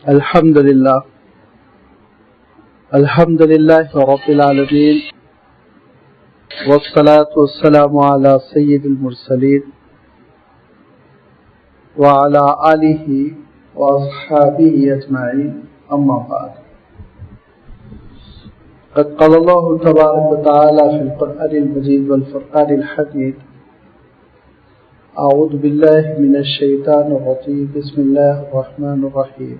الحمد لله رب العالمين والصلاة والسلام على سيد المرسلين وعلى آله وأصحابه أجمعين أما بعد قد قال الله تبارك وتعالى في القرآن المجيد والفرقان الحميد أعوذ بالله من الشيطان الرجيم بسم الله الرحمن الرحيم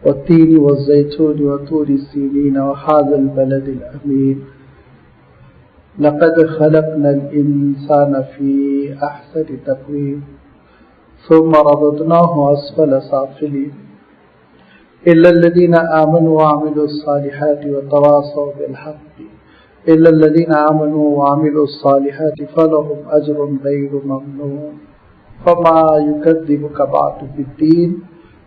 والتين والزيتون وطور سينين وهذا البلد الأمين لقد خلقنا الإنسان في أحسن تقويم ثم رددناه أسفل سافلين إلا الذين آمنوا وعملوا الصالحات وتواصوا بالحق إلا الذين آمنوا وعملوا الصالحات فلهم أجر غير ممنون فما يكذبك بعد بالدين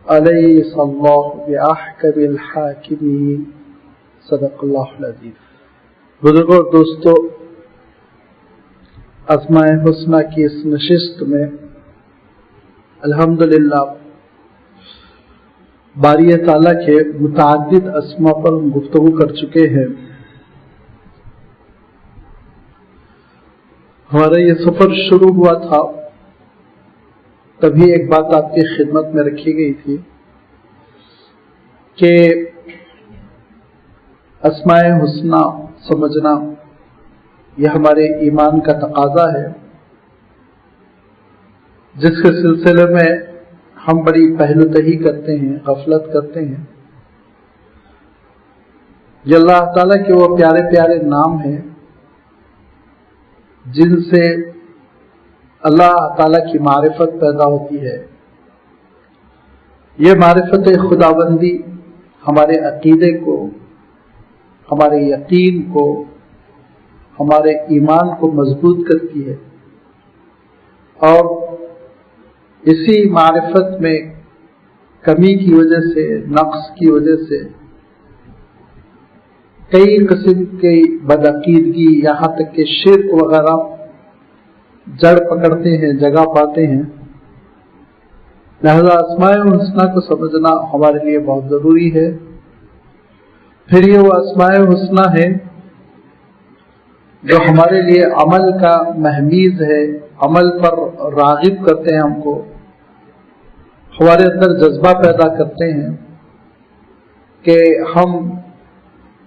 أليس الله بأحكم الحاكمين صدق اللہ العظیم. بزرگوں اور دوستو، اسماء حسنہ کی اس نشست میں الحمدللہ باری تعالیٰ کے متعدد اسماء پر ہم گفتگو کر چکے ہیں. ہمارا یہ سفر شروع ہوا تھا تبھی ایک بات آپ کی خدمت میں رکھی گئی تھی کہ اسماء حسنہ سمجھنا یہ ہمارے ایمان کا تقاضا ہے، جس کے سلسلے میں ہم بڑی پہلو دہی کرتے ہیں، غفلت کرتے ہیں. یہ اللہ تعالیٰ کے وہ پیارے پیارے نام ہیں جن سے اللہ تعالیٰ کی معرفت پیدا ہوتی ہے. یہ معرفت خداوندی ہمارے عقیدے کو، ہمارے یقین کو، ہمارے ایمان کو مضبوط کرتی ہے، اور اسی معرفت میں کمی کی وجہ سے، نقص کی وجہ سے کئی قسم کی بدعقیدگی یہاں تک کہ شرک وغیرہ جڑ پکڑتے ہیں، جگہ پاتے ہیں. لہذا اسماء حسنہ کو سمجھنا ہمارے لیے بہت ضروری ہے. پھر یہ وہ اسماء حسنہ ہے جو ہمارے لیے عمل کا مہمیز ہے، عمل پر راغب کرتے ہیں، ہم کو ہمارے اندر جذبہ پیدا کرتے ہیں کہ ہم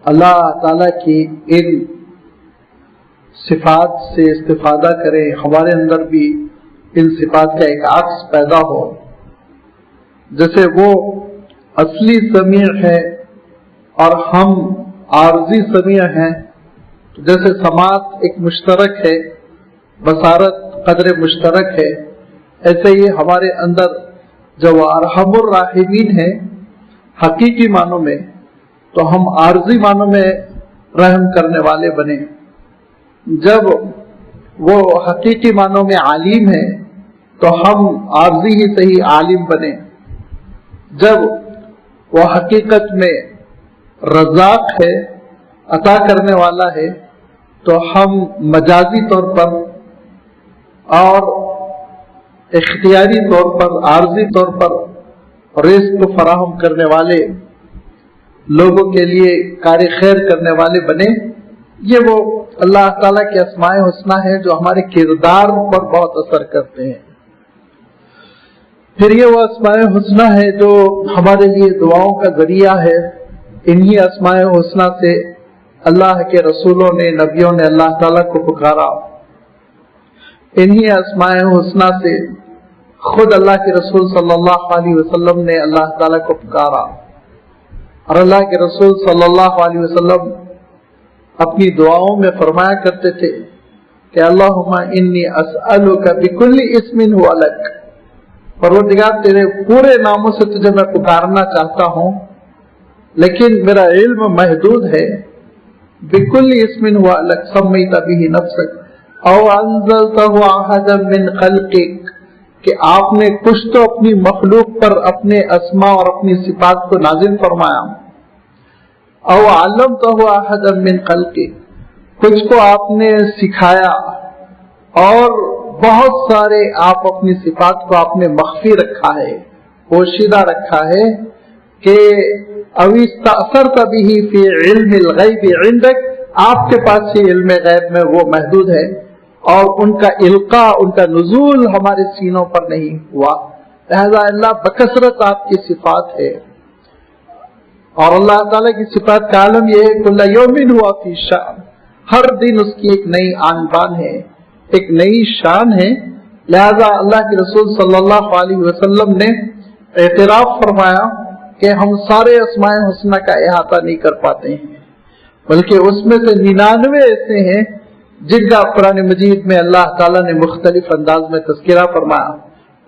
اللہ تعالیٰ کی ان صفات سے استفادہ کریں، ہمارے اندر بھی ان صفات کا ایک عکس پیدا ہو. جیسے وہ اصلی سمیع ہے اور ہم عارضی سمیع ہیں، جیسے سماعت ایک مشترک ہے، بصارت قدر مشترک ہے، ایسے ہی ہمارے اندر جو ارحم الراحمین ہے حقیقی معنوں میں، تو ہم عارضی معنوں میں رحم کرنے والے بنے. جب وہ حقیقی معنوں میں عالم ہے تو ہم عارضی ہی صحیح عالم بنے. جب وہ حقیقت میں رزاق ہے، عطا کرنے والا ہے، تو ہم مجازی طور پر اور اختیاری طور پر، عارضی طور پر رزق فراہم کرنے والے، لوگوں کے لیے کار خیر کرنے والے بنے. یہ وہ اللہ تعالیٰ کے اسماء حسنہ ہیں جو ہمارے کردار پر بہت اثر کرتے ہیں. پھر یہ وہ اسماء حسنہ ہے جو ہمارے لیے دعاؤں کا ذریعہ ہے. انہی اسماء حسنہ سے اللہ کے رسولوں نے، نبیوں نے اللہ تعالیٰ کو پکارا. انہی اسماء حسنہ سے خود اللہ کے رسول صلی اللہ علیہ وسلم نے اللہ تعالیٰ کو پکارا، اور اللہ کے رسول صلی اللہ علیہ وسلم اپنی دعاؤں میں فرمایا کرتے تھے کہ اللہم انی اسألک بکل اسم هو لک، پروردگار تیرے پورے ناموں سے تجھے میں پکارنا چاہتا ہوں، لیکن میرا علم محدود ہے. بکل اسم هو لک سمیت به نفسک او انزلتہ احدا من خلقک، کہ آپ نے کچھ تو اپنی مخلوق پر اپنے اسماء اور اپنی صفات کو نازل فرمایا. او علمتہ احدا من خلقک، کچھ کو آپ نے سکھایا، اور بہت سارے آپ اپنی صفات کو آپ نے مخفی رکھا ہے، پوشیدہ رکھا ہے کہ اوِسْتَأْثَرْتَ بِهِ فِي عِلْمِ الْغَيْبِ عِنْدَكَ، آپ کے پاس ہی علم غیب میں وہ محدود ہے، اور ان کا القاء، ان کا نزول ہمارے سینوں پر نہیں ہوا، لہذا اللہ بکثرت آپ کی صفات ہے۔ اور اللہ تعالیٰ کی صفات کا عالم یہ ہے کل یوم ہوا فی شأن، ہر دن اس کی ایک نئی آن بان ہے، ایک نئی شان ہے۔ لہذا اللہ کے رسول صلی اللہ علیہ وسلم نے اعتراف فرمایا کہ ہم سارے اسماء حسنہ کا احاطہ نہیں کر پاتے ہیں، بلکہ اس میں سے 99 ایسے ہیں جن کا قرآن مجید میں اللہ تعالیٰ نے مختلف انداز میں تذکرہ فرمایا۔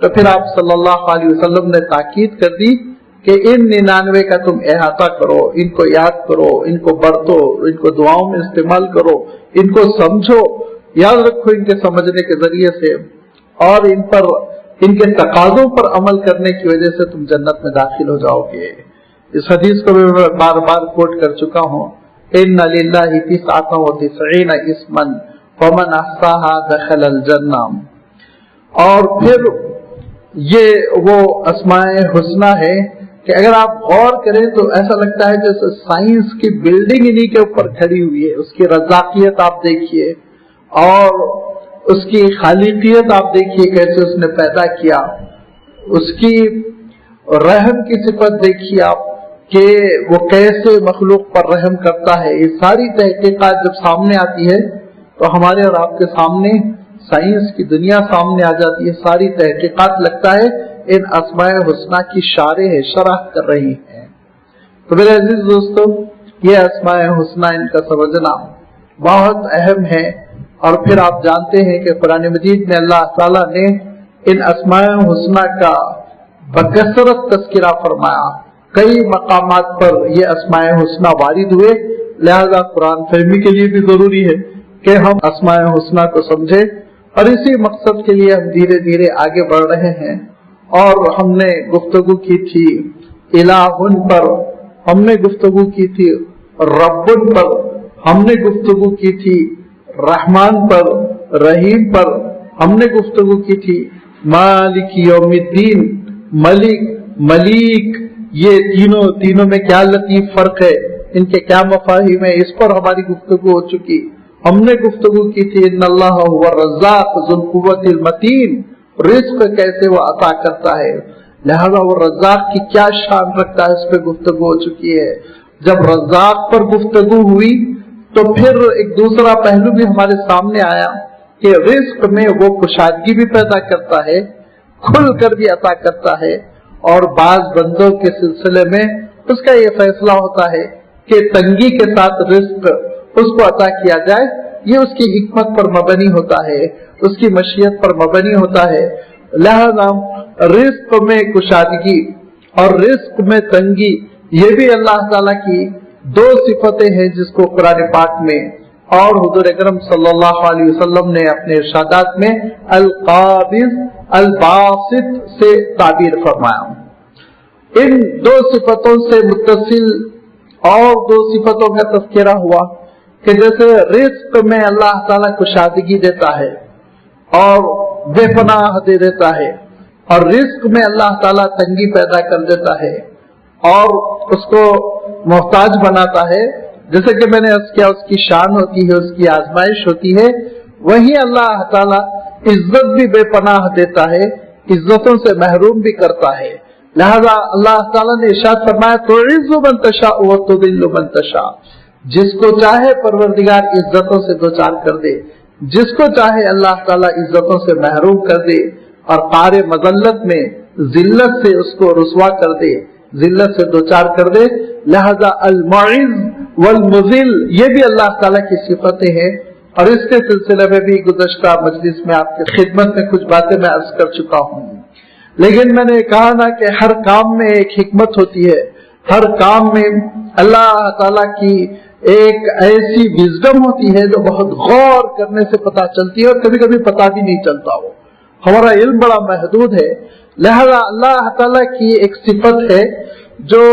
تو پھر آپ صلی اللہ علیہ وسلم نے تاکید کر دی کہ ان 99 کا تم احاطہ کرو، ان کو یاد کرو، ان کو برتو، ان کو دعاؤں میں استعمال کرو، ان کو سمجھو، یاد رکھو ان کے سمجھنے کے ذریعے سے، اور ان کے تقاضوں پر عمل کرنے کی وجہ سے تم جنت میں داخل ہو جاؤ گے۔ اس حدیث کو بھی میں بار بار کوٹ کر چکا ہوں، ان للہ 99 اسما ومن احصاها دخل الجنہ۔ اور پھر یہ وہ اسماء حسنہ ہے کہ اگر آپ غور کریں تو ایسا لگتا ہے جیسے سائنس کی بلڈنگ انہی کے اوپر کھڑی ہوئی ہے۔ اس کی رزاقیت آپ دیکھیے، اور اس کی خالقیت آپ دیکھیے، کیسے اس نے پیدا کیا، اس کی رحم کی صفت دیکھیے آپ کہ وہ کیسے مخلوق پر رحم کرتا ہے۔ یہ ساری تحقیقات جب سامنے آتی ہے تو ہمارے اور آپ کے سامنے سائنس کی دنیا سامنے آ جاتی ہے، ساری تحقیقات لگتا ہے ان اسماء حسنہ کی شرح کر رہی ہیں۔ تو میرے عزیز دوستو، یہ اسماء حسنہ ان کا سمجھنا بہت اہم ہے۔ اور پھر آپ جانتے ہیں کہ قرآن مجید میں اللہ تعالیٰ نے ان اسماء حسنہ کا بکثرت تذکرہ فرمایا، کئی مقامات پر یہ اسماء حسنہ وارد ہوئے، لہذا قرآن فہمی کے لیے بھی ضروری ہے کہ ہم اسماء حسنہ کو سمجھیں، اور اسی مقصد کے لیے ہم دھیرے دھیرے آگے بڑھ رہے ہیں۔ اور ہم نے گفتگو کی تھی الہن پر، ہم نے گفتگو کی تھی ربن پر، ہم نے گفتگو کی تھی رحمان پر، رحیم پر، ہم نے گفتگو کی تھی مالک یوم الدین، ملک، ملیک، یہ تینوں میں کیا لطیف فرق ہے، ان کے کیا مفاہیم ہے، اس پر ہماری گفتگو ہو چکی۔ ہم نے گفتگو کی تھی ان اللہ هو الرزاق ذو القوۃ المتین، رزق کیسے وہ عطا کرتا ہے، لہذا وہ رزاق کی کیا شان رکھتا ہے، اس پہ گفتگو ہو چکی ہے۔ جب رزاق پر گفتگو ہوئی تو پھر ایک دوسرا پہلو بھی ہمارے سامنے آیا کہ رزق میں وہ کشادگی بھی پیدا کرتا ہے، کھل کر بھی عطا کرتا ہے، اور بعض بندوں کے سلسلے میں اس کا یہ فیصلہ ہوتا ہے کہ تنگی کے ساتھ رزق اس کو عطا کیا جائے، یہ اس کی حکمت پر مبنی ہوتا ہے، اس کی مشیت پر مبنی ہوتا ہے۔ لہذا رزق میں کشادگی اور رزق میں تنگی، یہ بھی اللہ تعالیٰ کی دو صفتیں ہیں جس کو قرآن پاک میں اور حضور اکرم صلی اللہ علیہ وسلم نے اپنے ارشادات میں القابض الباسط سے تعبیر فرمایا۔ ان دو صفتوں سے متصل اور دو صفتوں کا تذکرہ ہوا کہ جیسے رزق میں اللہ تعالیٰ کشادگی دیتا ہے اور بے پناہ دے دیتا ہے، اور رزق میں اللہ تعالیٰ تنگی پیدا کر دیتا ہے اور اس کو محتاج بناتا ہے، جیسے کہ میں نے عرض کیا اس کی شان ہوتی ہے، اس کی آزمائش ہوتی ہے۔ وہی اللہ تعالیٰ عزت بھی بے پناہ دیتا ہے، عزتوں سے محروم بھی کرتا ہے۔ لہذا اللہ تعالیٰ نے ارشاد فرمایا تعز من تشاء وتذل من تشاء، جس کو چاہے پروردگار عزتوں سے دوچار کر دے، جس کو چاہے اللہ تعالیٰ عزتوں سے محروم کر دے، اور قعر مذلت میں ذلت سے اس کو رسوا کر دے، ذلت سے دوچار کر دے۔ لہذا المعز والمذل یہ بھی اللہ تعالیٰ کی صفتیں ہیں، اور اس کے سلسلے میں بھی گزشتہ مجلس میں آپ کی خدمت میں کچھ باتیں میں عرض کر چکا ہوں۔ لیکن میں نے کہا نا کہ ہر کام میں ایک حکمت ہوتی ہے، ہر کام میں اللہ تعالیٰ کی ایک ایسی وزڈم ہوتی ہے جو بہت غور کرنے سے پتہ چلتی ہے، اور کبھی کبھی پتہ بھی نہیں چلتا ہو، ہمارا علم بڑا محدود ہے۔ لہذا اللہ تعالیٰ کی ایک صفت ہے جو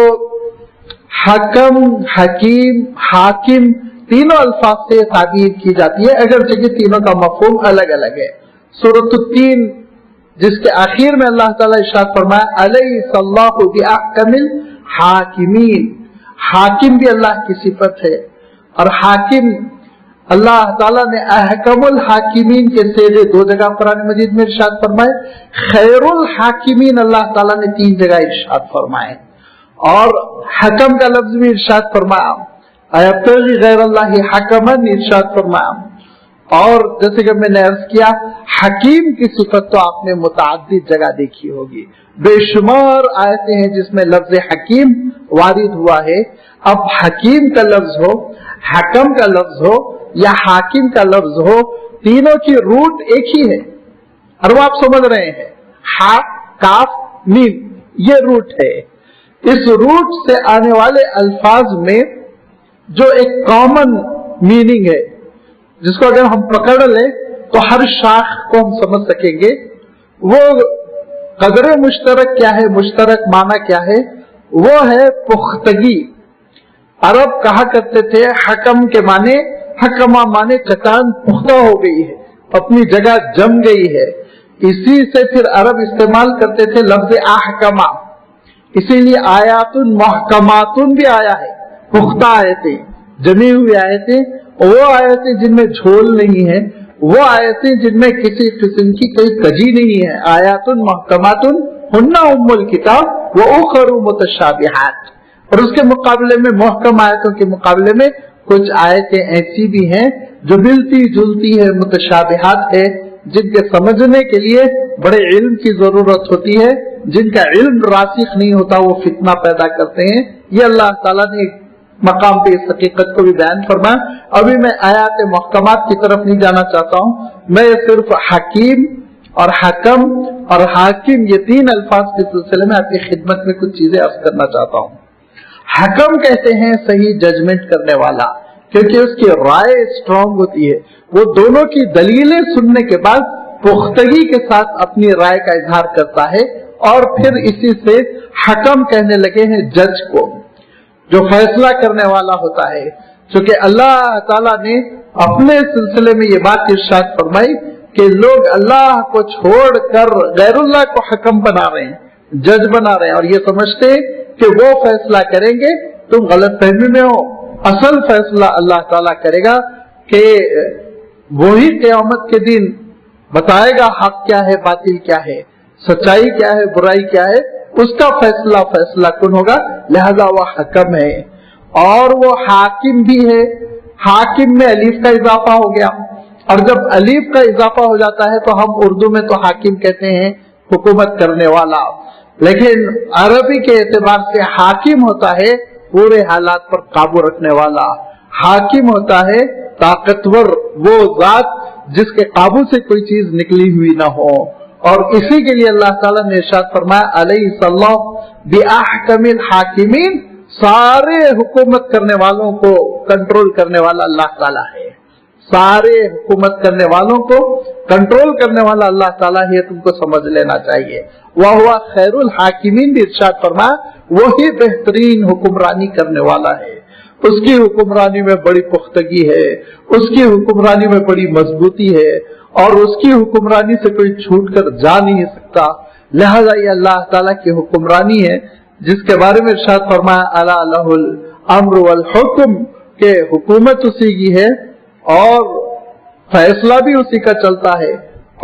حکم، حکیم، حاکم تینوں الفاظ سے تعبیر کی جاتی ہے، اگرچہ کہ تینوں کا مفہوم الگ الگ ہے۔ سورۃ التین جس کے آخر میں اللہ تعالیٰ ارشاد فرمایا الیساللہ بأحکم الحاکمین، حاکم بھی اللہ کی صفت ہے، اور حاکم اللہ تعالیٰ نے احکم الحاکمین کے سیدھے 2 جگہ قرآن مجید میں ارشاد فرمائے، خیر الحاکمین اللہ تعالیٰ نے 3 جگہ ارشاد فرمائے، اور حکم کا لفظ بھی ارشاد فرمایا، ایبتغی غیر اللہ حکمن ارشاد فرمایا، اور جیسے کہ میں نے عرض کیا حکیم کی صفت تو آپ نے متعدد جگہ دیکھی ہوگی، بے شمار آیتیں ہیں جس میں لفظ حکیم وارد ہوا ہے۔ اب حکیم کا لفظ ہو، حکم کا لفظ ہو یا حاکم کا لفظ ہو، تینوں کی روٹ ایک ہی ہے، اور وہ آپ سمجھ رہے ہیں، ہا کاف میم، یہ روٹ ہے۔ اس روٹ سے آنے والے الفاظ میں جو ایک کامن میننگ ہے، جس کو اگر ہم پکڑ لیں تو ہر شاخ کو ہم سمجھ سکیں گے، وہ قدر مشترک کیا ہے، مشترک معنی کیا ہے، وہ ہے پختگی۔ عرب کہا کرتے تھے حکم کے معنی، حکمہ معنی چٹان پختہ ہو گئی ہے، اپنی جگہ جم گئی ہے، اسی سے پھر عرب استعمال کرتے تھے لفظ احکمہ، اسی لیے آیات محکمات بھی آیا ہے، پختہ آیتیں، جمی ہوئی آیتیں، وہ آیتیں جن میں جھول نہیں ہے، وہ آیتیں جن میں کسی قسم کی کوئی کجی نہیں ہے، آیات محکمات ہن ام الکتاب واخر متشابہات، اور اس کے مقابلے میں محکم آیتوں کے مقابلے میں کچھ آیتیں ایسی بھی ہیں جو ملتی جلتی ہے، متشابہات ہے، جن کے سمجھنے کے لیے بڑے علم کی ضرورت ہوتی ہے، جن کا علم راسخ نہیں ہوتا وہ فتنہ پیدا کرتے ہیں۔ یہ اللہ تعالیٰ نے مقام پہ اس حقیقت کو بھی بیان فرمایا۔ ابھی میں آیات محکمات کی طرف نہیں جانا چاہتا ہوں، میں صرف حکیم اور حکم اور حاکم یہ 3 الفاظ کے سلسلے میں آپ کی خدمت میں کچھ چیزیں عرض کرنا چاہتا ہوں۔ حکم کہتے ہیں صحیح ججمنٹ کرنے والا، کیونکہ اس کی رائے اسٹرانگ ہوتی ہے، وہ دونوں کی دلیلیں سننے کے بعد پختگی کے ساتھ اپنی رائے کا اظہار کرتا ہے، اور پھر اسی سے حکم کہنے لگے ہیں جج کو، جو فیصلہ کرنے والا ہوتا ہے۔ چونکہ اللہ تعالیٰ نے اپنے سلسلے میں یہ بات ارشاد فرمائی کہ لوگ اللہ کو چھوڑ کر غیر اللہ کو حکم بنا رہے ہیں، جج بنا رہے ہیں، اور یہ سمجھتے ہیں کہ وہ فیصلہ کریں گے، تم غلط فہمی میں ہو، اصل فیصلہ اللہ تعالیٰ کرے گا کہ وہی قیامت کے دن بتائے گا حق کیا ہے، باطل کیا ہے، سچائی کیا ہے، برائی کیا ہے، اس کا فیصلہ کن ہوگا، لہذا وہ حکم ہے، اور وہ حاکم بھی ہے۔ حاکم میں الف کا اضافہ ہو گیا، اور جب الف کا اضافہ ہو جاتا ہے تو ہم اردو میں تو حاکم کہتے ہیں حکومت کرنے والا، لیکن عربی کے اعتبار سے حاکم ہوتا ہے پورے حالات پر قابو رکھنے والا، حاکم ہوتا ہے طاقتور، وہ ذات جس کے قابو سے کوئی چیز نکلی ہوئی نہ ہو، اور اسی کے لیے اللہ تعالیٰ نے ارشاد فرمایا الیس اللہ بأحکم الحاکمین، سارے حکومت کرنے والوں کو کنٹرول کرنے والا اللہ تعالیٰ ہے، سارے حکومت کرنے والوں کو کنٹرول کرنے والا اللہ تعالیٰ ہے، تم کو سمجھ لینا چاہیے۔ وَهُوَ خَيْرُ الْحَاكِمِينَ بھی ارشاد فرمایا، وہی بہترین حکمرانی کرنے والا ہے، اس کی حکمرانی میں بڑی پختگی ہے، اس کی حکمرانی میں بڑی مضبوطی ہے، اور اس کی حکمرانی سے کوئی چھوٹ کر جا نہیں سکتا، لہذا یہ اللہ تعالیٰ کی حکمرانی ہے، جس کے بارے میں ارشاد فرمایا الا لہ الامر والحکم، کہ حکومت اسی کی ہے اور فیصلہ بھی اسی کا چلتا ہے،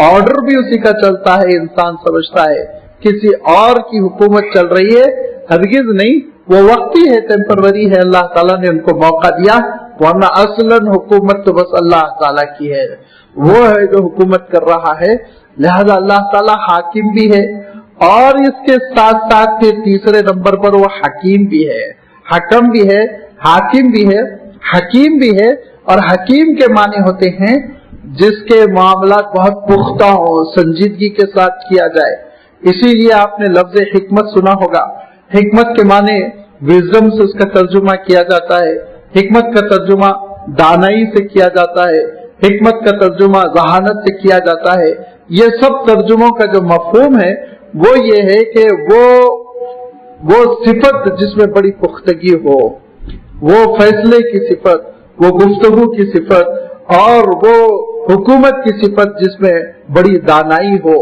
آرڈر بھی اسی کا چلتا ہے، انسان سمجھتا ہے کسی اور کی حکومت چل رہی ہے، ہرگز نہیں، وہ وقتی ہے، ٹیمپروری ہے، اللہ تعالیٰ نے ان کو موقع دیا، ورنہ اصلاً حکومت تو بس اللہ تعالیٰ کی ہے، وہ ہے جو حکومت کر رہا ہے، لہذا اللہ تعالیٰ حاکم بھی ہے، اور اس کے ساتھ ساتھ پھر تیسرے نمبر پر وہ حکیم بھی ہے، حکم بھی ہے، حاکم بھی ہے، حکیم بھی ہے، اور حکیم کے معنی ہوتے ہیں جس کے معاملات بہت پختہ ہوں، سنجیدگی کے ساتھ کیا جائے، اسی لیے آپ نے لفظ حکمت سنا ہوگا، حکمت کے معنی وزڈم سے اس کا ترجمہ کیا جاتا ہے، حکمت کا ترجمہ دانائی سے کیا جاتا ہے، حکمت کا ترجمہ ذہانت سے کیا جاتا ہے، یہ سب ترجموں کا جو مفہوم ہے وہ یہ ہے کہ وہ صفت جس میں بڑی پختگی ہو، وہ فیصلے کی صفت، وہ گفتگو کی صفت، اور وہ حکومت کی صفت جس میں بڑی دانائی ہو،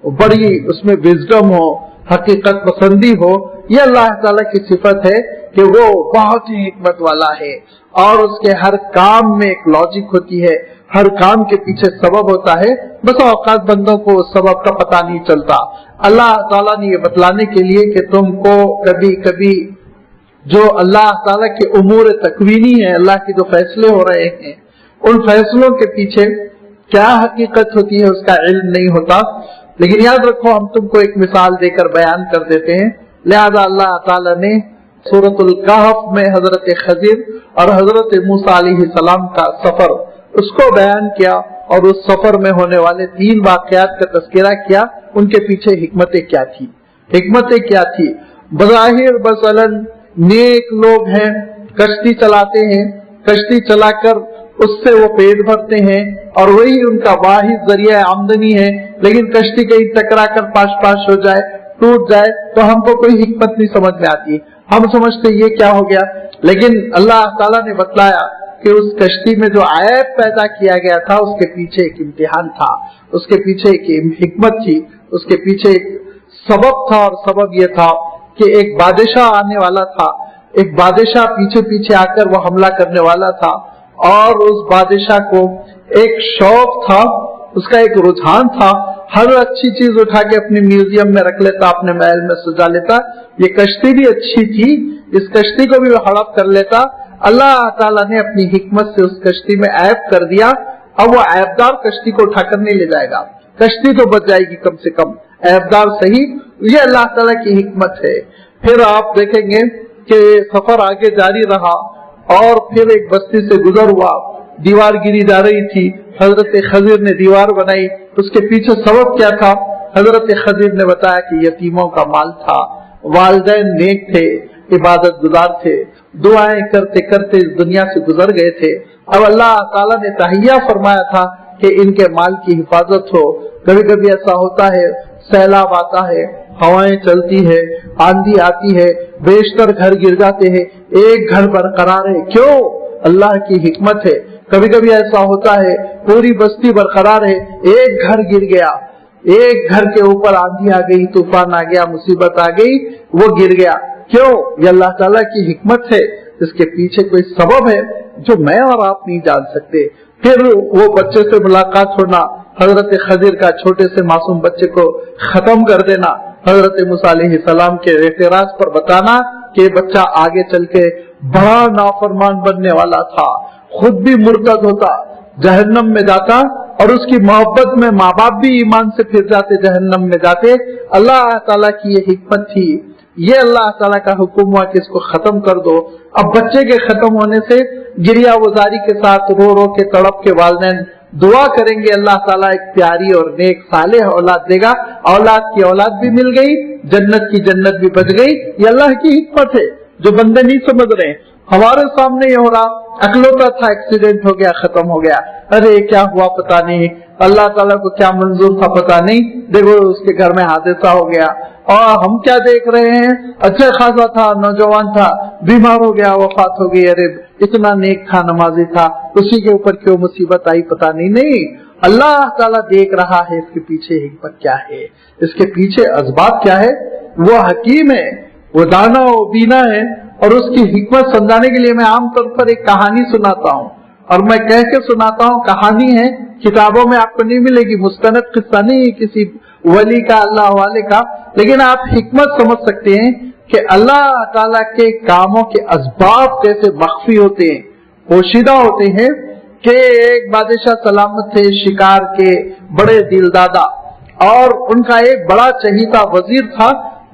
बड़ी उसमें विजडम हो, हकीकत पसंदी हो। ये अल्लाह ताला की सिफत है कि वो बहुत ही हिकमत वाला है और उसके हर काम में एक लॉजिक होती है, हर काम के पीछे सबब होता है। बस औकात बंदों को उस सबब का पता नहीं चलता। अल्लाह ताला ने ये बतलाने के लिए कि तुमको कभी कभी जो अल्लाह ताला के उमूर तकवीनी है, अल्लाह के जो फैसले हो रहे हैं, उन फैसलों के पीछे क्या हकीकत होती है उसका इल्म नहीं होता। लेकिन याद रखो, हम तुमको एक मिसाल देकर बयान कर देते हैं। लिहाजा अल्लाह ताला ने सूरतुल कहफ में हजरत खजीर और हजरत मूसा अलैहिस्सलाम का सफर उसको बयान किया और उस सफर में होने वाले 3 वाकयात का तस्करा किया। उनके पीछे हिकमतें क्या थी, हिकमतें क्या थी। बज़ाहिर मसलन नेक लोग हैं, कश्ती चलाते हैं, कश्ती चलाकर उससे वो पेट भरते हैं और वही उनका वाहिद जरिया आमदनी है। लेकिन कश्ती कहीं टकरा कर पाश पाश हो जाए, टूट जाए, तो हमको कोई हिकमत नहीं समझ में आती। हम समझते ये क्या हो गया। लेकिन अल्लाह ताला ने बतलाया कि उस कश्ती में जो ऐब पैदा किया गया था उसके पीछे एक इम्तिहान था, उसके पीछे एक हिकमत थी, उसके पीछे एक सबब था। और सबब ये था कि एक बादशाह आने वाला था, एक बादशाह पीछे पीछे आकर वो हमला करने वाला था और उस बादशाह को एक शौक था, उसका एक रुझान था, हर अच्छी चीज उठा के अपने म्यूजियम में रख लेता, अपने महल में सजा लेता। ये कश्ती भी अच्छी थी, इस कश्ती को भी हड़प कर लेता। अल्लाह ताला ने अपनी हिकमत से उस कश्ती में ऐब कर दिया। अब वो ऐबदार कश्ती को उठाकर नहीं ले जाएगा, कश्ती तो बच जाएगी कम से कम, ऐबदार सही। ये अल्लाह ताला की हिकमत है। फिर आप देखेंगे कि सफर आगे जारी रहा और फिर एक बस्ती से गुजर हुआ, दीवार गिरी जा रही थी, हजरत खजीर ने दीवार बनाई। उसके पीछे सबब क्या था? हजरत खजीर ने बताया कि यतीमों का माल था, वालिदैन नेक थे, इबादत गुजार थे, दुआएं करते करते इस दुनिया से गुजर गए थे। अब अल्लाह ताला ने तहिया फरमाया था कि इनके माल की हिफाजत हो। कभी कभी ऐसा होता है, सैलाब आता है, हवाएं चलती है, आंधी आती है, बेशतर घर गिर जाते हैं, एक घर बरकरार है। क्यों? अल्लाह की हिकमत है। कभी कभी ऐसा होता है, पूरी बस्ती बरकरार है, एक घर गिर गया, एक घर के ऊपर आंधी आ गई, तूफान आ गया, मुसीबत आ गई, वो गिर गया। क्यों? ये अल्लाह ताला की हिकमत है। इसके पीछे कोई सबब है जो मैं और आप नहीं जान सकते। फिर वो बच्चे से मुलाकात होना, हजरत खजीर का छोटे से मासूम बच्चे को खत्म कर देना, हजरत मूसा अलैहिस्सलाम के एतराज पर बताना कि बच्चा आगे चल के बड़ा नाफरमान बनने वाला था, खुद भी मुर्तद होता, जहन्नम में जाता और उसकी मोहब्बत में माँ बाप भी ईमान से फिर जाते, जहन्नम में जाते। अल्लाह ताला की ये हिकमत थी, ये अल्लाह ताला का हुक्म हुआ कि इसको खत्म कर दो। अब बच्चे के खत्म होने से गिरिया वजारी के साथ रो रो के तड़प के वालिदैन दुआ करेंगे, अल्लाह ताला एक प्यारी और नेक सालेह औलाद देगा। औलाद की औलाद भी मिल गई, जन्नत की जन्नत भी बच गई। ये अल्लाह की हिकमत है जो बंदे नहीं समझ रहे। हमारे सामने ये हो रहा, अकलौता था, एक्सीडेंट हो गया, खत्म हो गया, अरे क्या हुआ पता नहीं, अल्लाह ताला को क्या मंजूर था पता नहीं, देखो उसके घर में हादसा हो गया। और हम क्या देख रहे हैं, अच्छा खासा था, नौजवान था, बीमार हो गया, वफात हो गई, अरे इतना नेक था, नमाजी था, उसी के ऊपर क्यों मुसीबत आई पता नहीं। नहीं, अल्लाह ताला देख रहा है इसके पीछे हिकमत क्या है, इसके पीछे असबाब क्या है। वो हकीम है, वो दाना वो बीना है। और उसकी हिकमत समझाने के लिए मैं आमतौर पर एक कहानी सुनाता हूँ, और मैं कह के सुनाता हूँ, कहानी है, किताबों में आपको नहीं मिलेगी, मुस्तनद किस्सा नहीं किसी वली का, अल्लाह वाले का, लेकिन आप हिकमत समझ सकते हैं कि अल्लाह ताला के कामों के असबाब कैसे मख्फी होते हैं, पोशीदा होते हैं। कि एक बादशाह सलामत थे, शिकार के बड़े दिलदादा, और उनका एक बड़ा चहीता वजीर था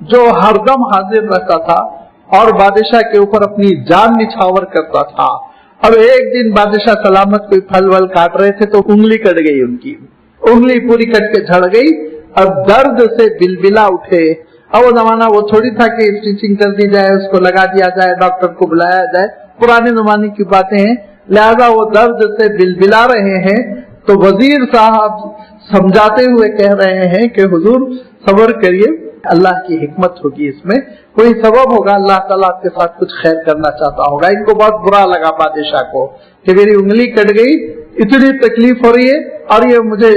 जो हरदम हाजिर रहता था और बादशाह के ऊपर अपनी जान निछावर करता था। अब एक दिन बादशाह सलामत कोई फल वल काट रहे थे तो उंगली कट गई, उनकी उंगली पूरी कट के झड़ गई। अब दर्द से बिलबिला उठे। अब वो जमाना वो थोड़ी था कि स्टिचिंग कर दी जाए, उसको लगा दिया जाए, डॉक्टर को बुलाया जाए, पुराने जमाने की बातें हैं। लिहाजा वो दर्द से बिलबिला रहे हैं तो वजीर साहब समझाते हुए कह रहे हैं कि हुजूर सब्र करिए, अल्लाह की हिकमत होगी, इसमें कोई सबब होगा, अल्लाह ताला आपके साथ कुछ खैर करना चाहता होगा। इनको बहुत बुरा लगा बादशाह को कि मेरी उंगली कट गई, इतनी तकलीफ हो रही है और ये मुझे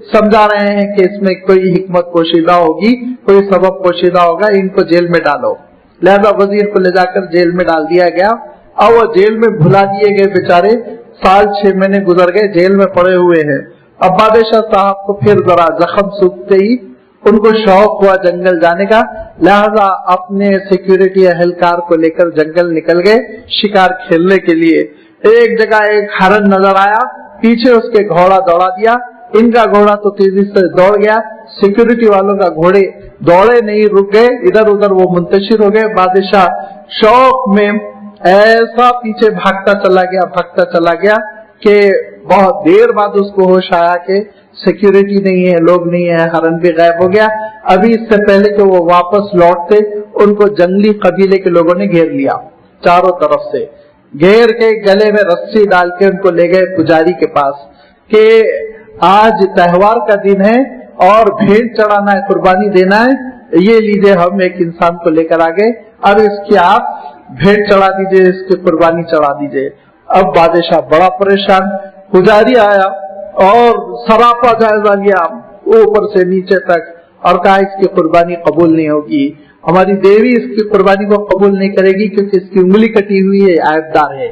समझा रहे हैं कि इसमें कोई हिकमत पोशीदा होगी, कोई सबब पोशीदा होगा, इनको जेल में डालो। लिहाजा वजीर को ले जाकर जेल में डाल दिया गया और वो जेल में भुला दिए गए बेचारे। साल 6 महीने गुजर गए, जेल में पड़े हुए हैं। अब बादशाह साहब को फिर जरा जख्म सूखते ही उनको शौक हुआ जंगल जाने का, लिहाजा अपने सिक्योरिटी एहलकार को लेकर जंगल निकल गए शिकार खेलने के लिए। एक जगह एक हरन नजर आया, पीछे उसके घोड़ा दौड़ा दिया। इनका घोड़ा तो तेजी से दौड़ गया, सिक्योरिटी वालों का घोड़े दौड़े नहीं, रुक गए, इधर उधर वो मुंतशिर हो गए। बादशाह शौक में ऐसा पीछे भागता चला गया कि बहुत देर बाद उसको होश आया कि सिक्योरिटी नहीं है, लोग नहीं है, हरन भी गायब हो गया। अभी इससे पहले कि वो वापस लौटते, उनको जंगली कबीले के लोगों ने घेर लिया, चारों तरफ से घेर के गले में रस्सी डाल के उनको ले गए पुजारी के पास कि आज त्योहार का दिन है और भेंट चढ़ाना है, कुर्बानी देना है, ये लीजिए हम एक इंसान को लेकर आ गए, अब इसकी आप भेंट चढ़ा दीजिए, इसकी कुर्बानी चढ़ा दीजिए। अब बादशाह बड़ा परेशान, पुजारी आया और सरापा जायजा लिया ऊपर से नीचे तक और कहा इसकी कुर्बानी कबूल नहीं होगी, हमारी देवी इसकी कुर्बानी को कबूल नहीं करेगी क्योंकि इसकी उंगली कटी हुई है, ऐबदार है,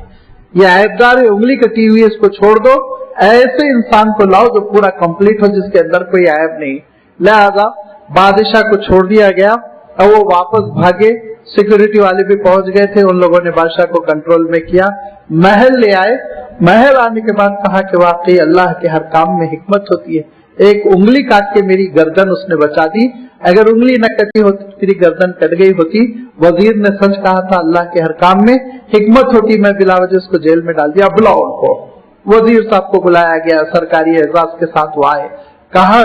ये ऐबदार है, उंगली कटी हुई है, इसको छोड़ दो, ऐसे इंसान को लाओ जो पूरा कंप्लीट हो, जिसके अंदर कोई ऐब नहीं। लिहाजा बादशाह को छोड़ दिया गया और वो वापस भागे। सिक्योरिटी वाले भी पहुंच गए थे, उन लोगों ने बादशाह को कंट्रोल में किया, महल ले आए। महल आने के बाद कहा कि वाकई अल्लाह के हर काम में हिकमत होती है, एक उंगली काट के मेरी गर्दन उसने बचा दी, अगर उंगली न कटी होती मेरी गर्दन कट गई होती। वजीर ने सच कहा था, अल्लाह के हर काम में हिकमत होती, मैं बिलावजह उसको जेल में डाल दिया। बुलाओ उनको। वजीर साहब को बुलाया गया, सरकारी एजाज के साथ वो आए, कहा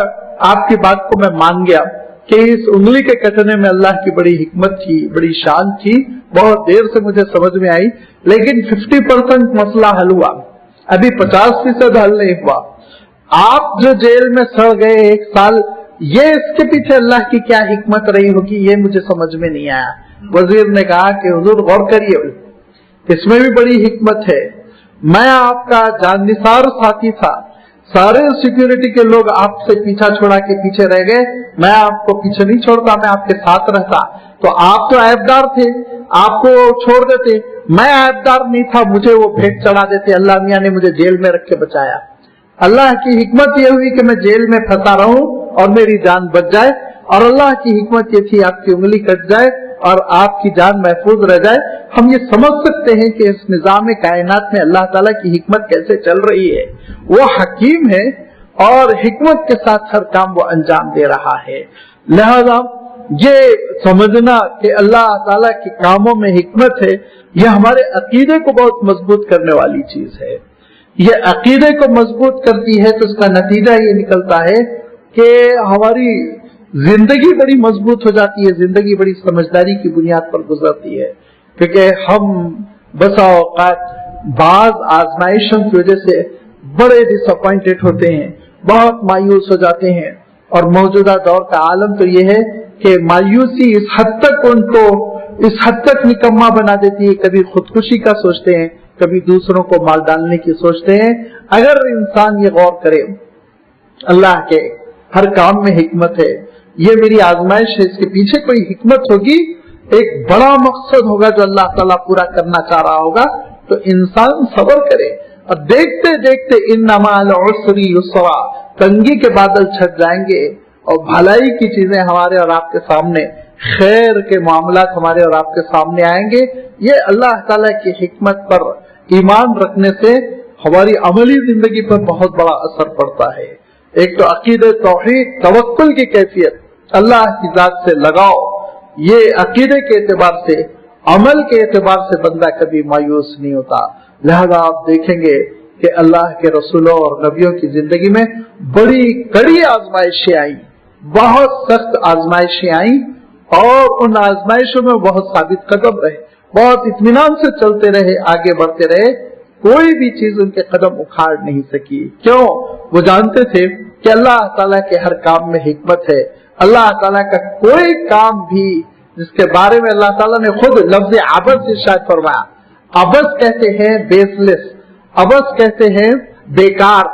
आपकी बात को मैं मान गया कि इस उंगली के कटने में अल्लाह की बड़ी हिकमत थी, बड़ी शान थी, बहुत देर से मुझे समझ में आई, लेकिन 50% मसला हल हुआ, अभी 50% हल नहीं हुआ। आप जो जेल में सड़ गए 1 साल, ये इसके पीछे अल्लाह की क्या हिकमत रही होगी, ये मुझे समझ में नहीं आया। वजीर ने कहा कि हुजूर गौर करिए, इसमें भी बड़ी हिकमत है, मैं आपका जाननिसार साथी था, सारे सिक्योरिटी के लोग आपसे पीछा छोड़ा के पीछे रह गए, मैं आपको पीछे नहीं छोड़ता, मैं आपके साथ रहता, तो आप तो ऐबदार थे, आपको छोड़ देते, मैं ऐबदार नहीं था, मुझे वो भेंट चढ़ा देते, अल्लाह मियां ने मुझे जेल में रख के बचाया। अल्लाह की हिकमत ये हुई कि मैं जेल में फंसा रहूं और मेरी जान बच जाए, और अल्लाह की हिकमत ये थी आपकी उंगली कट जाए और आपकी जान महफूज रह जाए। हम ये समझ सकते हैं कि इस निजाम कायनात में अल्लाह ताला की हिकमत कैसे चल रही है, वो हकीम है और हिकमत के साथ हर काम वो अंजाम दे रहा है। लिहाजा ये समझना कि अल्लाह ताला के कामों में हिकमत है, ये हमारे अकीदे को बहुत मजबूत करने वाली चीज है। ये अकीदे को मजबूत करती है तो इसका नतीजा ये निकलता है कि हमारी जिंदगी बड़ी मजबूत हो जाती है, जिंदगी बड़ी समझदारी की बुनियाद पर गुजरती है, क्योंकि हम बसा औकात बाज आजमाइशों की वजह से बड़े डिसअपॉइंटेड होते हैं, बहुत मायूस हो जाते हैं। और मौजूदा दौर का आलम तो ये है कि मायूसी इस हद तक निकम्मा बना देती है, कभी खुदकुशी का सोचते हैं, कभी दूसरों को मार डालने की सोचते हैं। अगर इंसान ये गौर करे अल्लाह के हर काम में हिकमत है, ये मेरी आजमाइश है, इसके पीछे कोई हिकमत होगी, एक बड़ा मकसद होगा जो अल्लाह ताला पूरा करना चाह रहा होगा, तो इंसान सब्र करे और देखते देखते इन्नमा अल उसरी युस्रा, तंगी के बादल छट जाएंगे और भलाई की चीजें हमारे और आपके सामने, खैर के मामलात हमारे और आपके सामने आएंगे। ये अल्लाह ताला की हिकमत पर ईमान रखने से हमारी अमली जिंदगी पर बहुत बड़ा असर पड़ता है। एक तो अकीदे तौहीद तवक्कुल की कैफियत, अल्लाह की जात से लगाओ, ये अकीदे के एतबार से, अमल के एतबार से बंदा कभी मायूस नहीं होता। लिहाजा आप देखेंगे कि अल्लाह के रसूलों और नबियों की जिंदगी में बड़ी कड़ी आजमाइशें आई, बहुत सख्त आजमाइशें आई, और उन आजमाइशों में बहुत साबित कदम रहे, बहुत इत्मीनान से चलते रहे, आगे बढ़ते रहे, कोई भी चीज उनके कदम उखाड़ नहीं सकी। क्यों? वो जानते थे कि अल्लाह ताला के हर काम में हिकमत है। अल्लाह ताला का कोई काम भी जिसके बारे में अल्लाह ताला ने खुद लफ्ज़ अबस इरशाद फरमाया, अबस कहते हैं बेसलेस, अबस कहते हैं बेकार,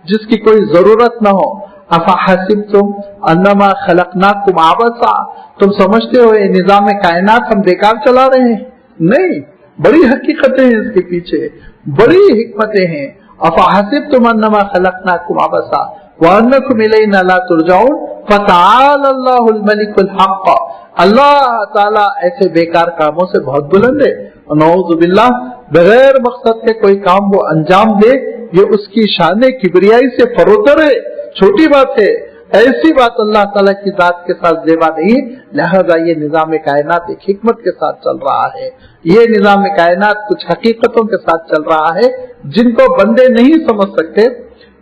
जिसकी कोई जरूरत न हो। अफ़हसिब्तुम अन्नमा खलक़नाकुम आबसा, तुम समझते हो ये निजाम कायनात हम बेकार चला रहे हैं? नहीं, बड़ी हकीकतें हैं इसके पीछे, बड़ी हिकमतें हैं। अफ़हसिब्तुम अन्नमा खलक़नाकुम आबसा व अन्नकुम इलैना ला तुरजाऊन फ़तआला अल्लाहुल मलिकुल हक़। अल्लाह ताला ऐसे बेकार कामों से बहुत बुलंद है। नऊज़ु बिल्लाह, बगैर मकसद के कोई काम वो अंजाम दे, ये उसकी शान किबरियाई से फरोतर है, छोटी बात है। ऐसी बात अल्लाह ताला की जात के साथ जेबा नहीं, लिहाजा ये निजाम कायनात एक हिकमत के साथ चल रहा है। ये निजाम कायनात कुछ हकीकतों के साथ चल रहा है जिनको बंदे नहीं समझ सकते,